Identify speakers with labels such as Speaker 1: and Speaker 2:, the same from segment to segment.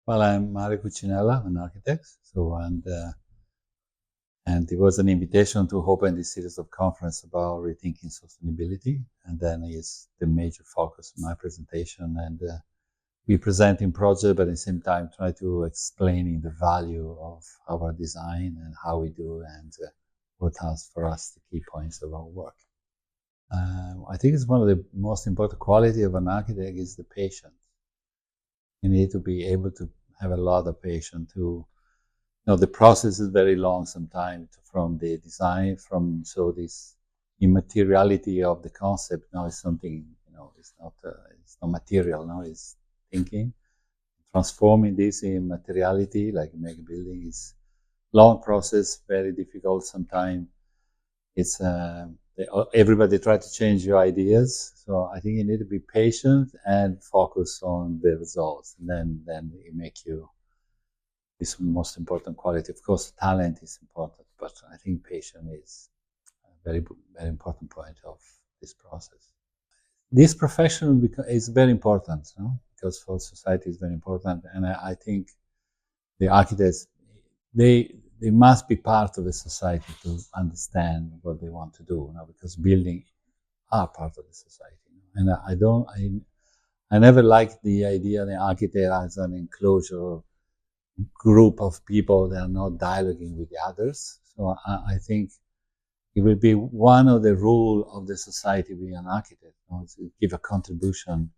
Speaker 1: Well, I'm Mario Cucinella, I'm an architect. And it was an invitation to open this series of conference about rethinking sustainability. And then is the major focus of my presentation. And we presenting project, but at the same time try to explaining the value of our design and how we do and what has for us the key points of our work. I think it's one of the most important quality of an architect is the patience. You need to be able to have a lot of patience to, the process is very long sometimes from the design, so this immateriality of the concept now is something, it's not material, now it's thinking. Transforming this in materiality, like make a building, is long process, very difficult sometimes. It's, everybody try to change your ideas. So I think you need to be patient and focus on the results. And then it make you this most important quality. Of course, talent is important, but I think patience is a very, very important point of this process. This profession is very important, because for society is very important. And I think the architects, they must be part of the society to understand what they want to do, because building are part of the society. And I never liked the idea of the architect as an enclosure group of people that are not dialoguing with the others. So I think it will be one of the rules of the society being an architect, to give a contribution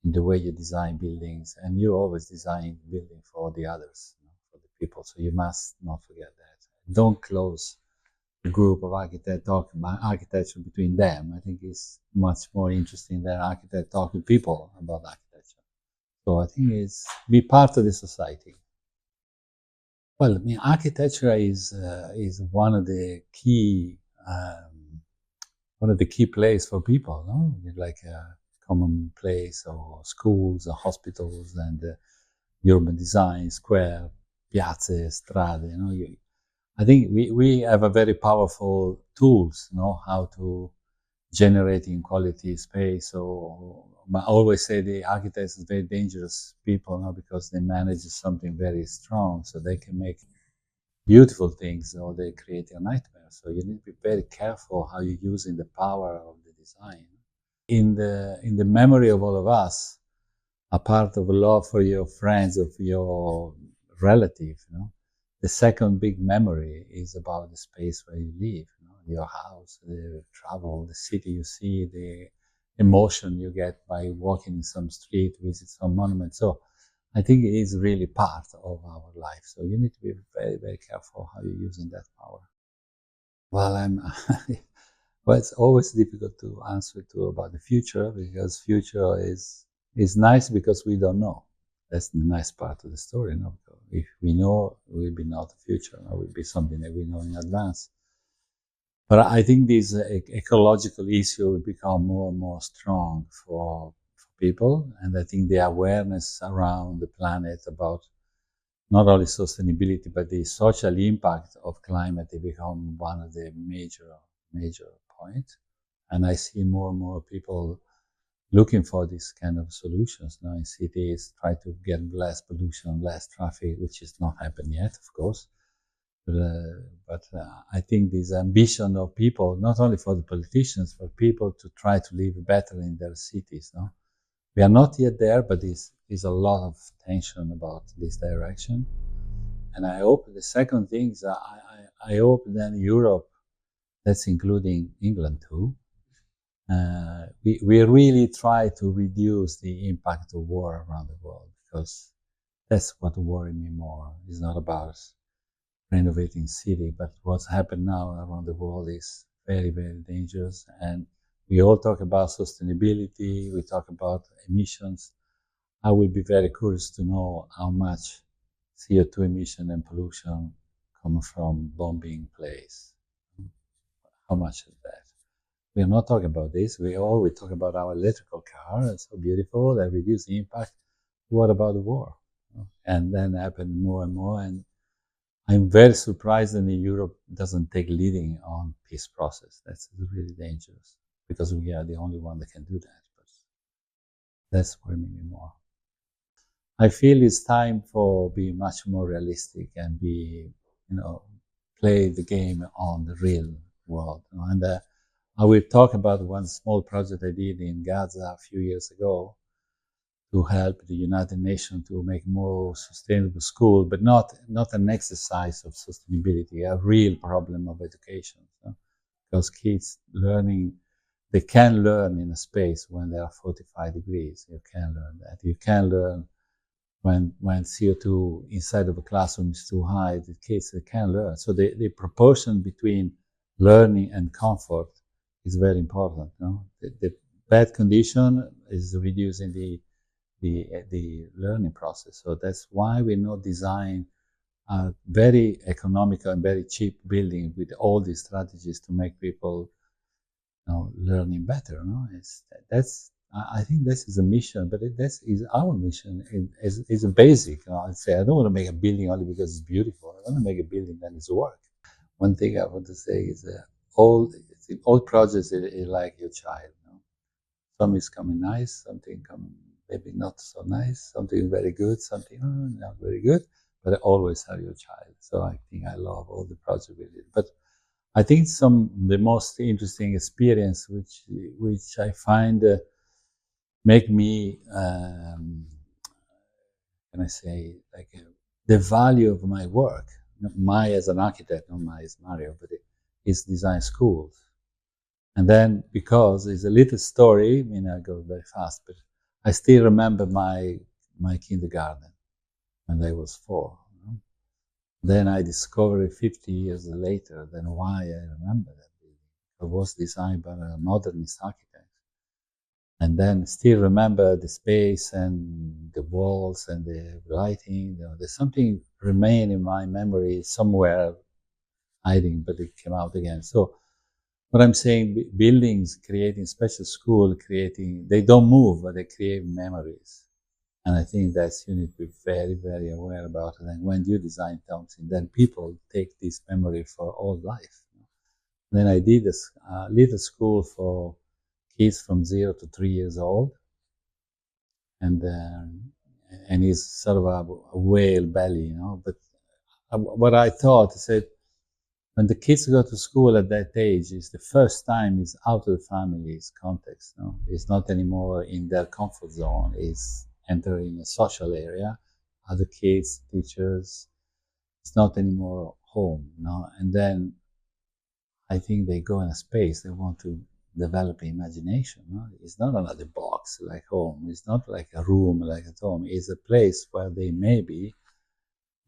Speaker 1: in the way you design buildings, and you always design building for the others, for the people. So you must not forget that. Don't close the group of architects talk about architecture between them. I think it's much more interesting than architects talk with people about architecture. So I think it's be part of the society. Well, I mean, architecture is one of the key place for people, no? Like a common place, or schools, or hospitals, and urban design, square, piazze, strade. I think we have a very powerful tools, how to generate in quality space. So I always say the architects are very dangerous people, because they manage something very strong, so they can make beautiful things, or they create a nightmare. So you need to be very careful how you're using the power of the design. In the memory of all of us, a part of love for your friends, of your relative, the second big memory is about the space where you live, your house, the travel, the city you see, the emotion you get by walking in some street, visit some monument. So I think it is really part of our life. So you need to be very, very careful how you're using that power. Well, well, it's always difficult to answer about the future, because future is nice because we don't know. That's the nice part of the story. If we know, it will be not the future. It will be something that we know in advance. But I think this ecological issue will become more and more strong for people. And I think the awareness around the planet about not only sustainability, but the social impact of climate, they become one of the major points. And I see more and more people looking for these kind of solutions now in cities, try to get less pollution, less traffic, which is not happening yet, of course. But I think this ambition of people, not only for the politicians, for people to try to live better in their cities. We are not yet there, but there's a lot of tension about this direction. And I hope the second thing is I hope that Europe, that's including England too, we really try to reduce the impact of war around the world, because that's what worries me more. It's not about renovating city, but what's happened now around the world is very, very dangerous. And we all talk about sustainability, we talk about emissions. I will be very curious to know how much CO2 emission and pollution come from bombing place. How much is that? We are not talking about this. We talk about our electrical car. It's so beautiful. They reduce the impact. What about the war? And then happen more and more. And I'm very surprised that Europe doesn't take leading on peace process. That's really dangerous, because we are the only one that can do that. But that's worrying me more. I feel it's time for being much more realistic and play the game on the real world. And I will talk about one small project I did in Gaza a few years ago to help the United Nations to make more sustainable school, but not an exercise of sustainability, a real problem of education. Because kids they can learn in a space when there are 45 degrees. You can learn that. You can learn when CO2 inside of a classroom is too high. The kids, they can learn. So the proportion between learning and comfort is very important. No? The bad condition is reducing the learning process. So that's why we not design a very economical and very cheap building with all these strategies to make people learning better. No? I think this is a mission, but that is our mission. It's a basic. I'd say I don't want to make a building only because it's beautiful. I want to make a building that is work. One thing I want to say is that all projects is like your child. Some is coming nice, something coming maybe not so nice, something very good, something not very good, but I always have your child. So I think I love all the projects we did. But I think the most interesting experience, which I find make me, can I say, the value of my work, my as an architect, not my as Mario, but is design schools. And then, because it's a little story, I go very fast, but I still remember my kindergarten when I was 4. Then I discovered 50 years later then why I remember that building. It was designed by a modernist architect. And then still remember the space and the walls and the lighting. There's something remain in my memory somewhere hiding, but it came out again. So what I'm saying, buildings, creating special school, they don't move, but they create memories. And I think that's you need to be very, very aware about it. And when you design something, then people take this memory for all life. Then I did a little school for kids from 0 to 3 years old. And it's sort of a whale belly, But what I thought, I said, when the kids go to school at that age, it's the first time it's out of the family's context. It's not anymore in their comfort zone. It's entering a social area, other kids, teachers. It's not anymore home. And then I think they go in a space. They want to develop imagination. It's not another box like home. It's not like a room like at home. It's a place where they may be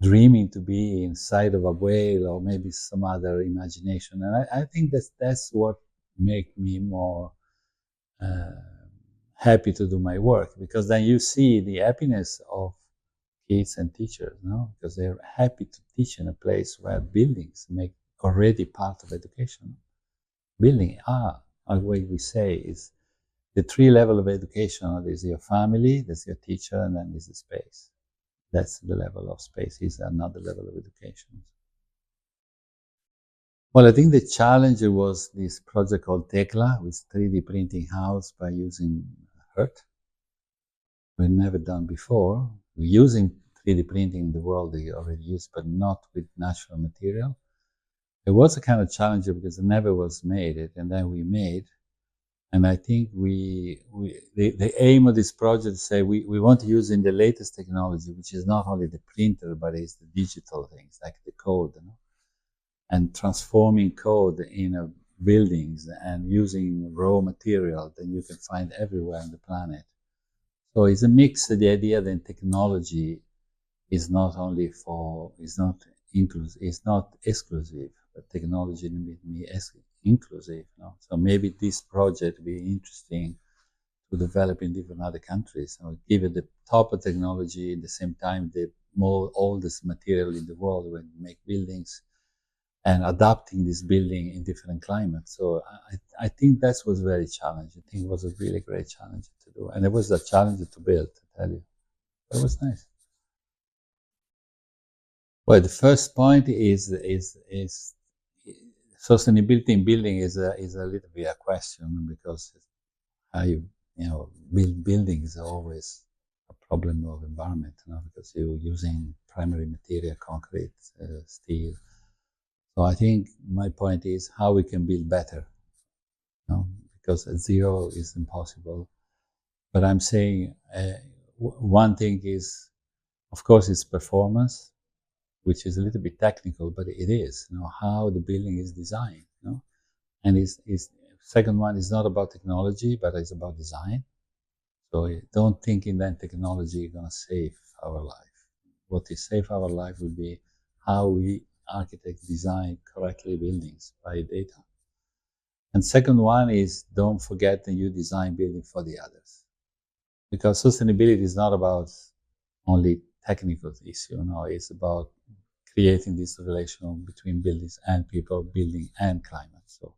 Speaker 1: dreaming to be inside of a whale or maybe some other imagination. And I think that's what makes me more happy to do my work, because then you see the happiness of kids and teachers, because they're happy to teach in a place where buildings make already part of education. Building the way we say, is the 3 levels of education. There's your family, there's your teacher, and then there's the space. That's the level of space, is another level of education. Well, I think the challenge was this project called Tekla, with 3D printing house by using earth. We've never done before. We're using 3D printing in the world, they already use, but not with natural material. It was a kind of challenge because it never was made it, and then we made. And I think the aim of this project is say we want to use in the latest technology, which is not only the printer, but it's the digital things like the code, and transforming code in buildings and using raw material that you can find everywhere on the planet. So it's a mix of the idea that technology is not inclusive, it's not exclusive, but technology needs to be inclusive. So maybe this project will be interesting to develop in different other countries. Give it the top of technology, at the same time the more oldest material in the world when you make buildings, and adapting this building in different climates. So I think that was very challenging. I think it was a really great challenge to do, and it was a challenge to build. To tell you, it was nice. Well, the first point is sustainability in building is a little bit a question, because how you build buildings is always a problem of environment, because you're using primary material, concrete, steel. So I think my point is how we can build better, because at zero is impossible. But I'm saying one thing is, of course, it's performance, which is a little bit technical, but it is, how the building is designed, And second one is not about technology, but it's about design. So don't think in that technology is going to save our life. What is save our life will be how we architect design correctly buildings by data. And second one is don't forget that you design building for the others. Because sustainability is not about only technical issue, it's about creating this relation between buildings and people, building and climate. So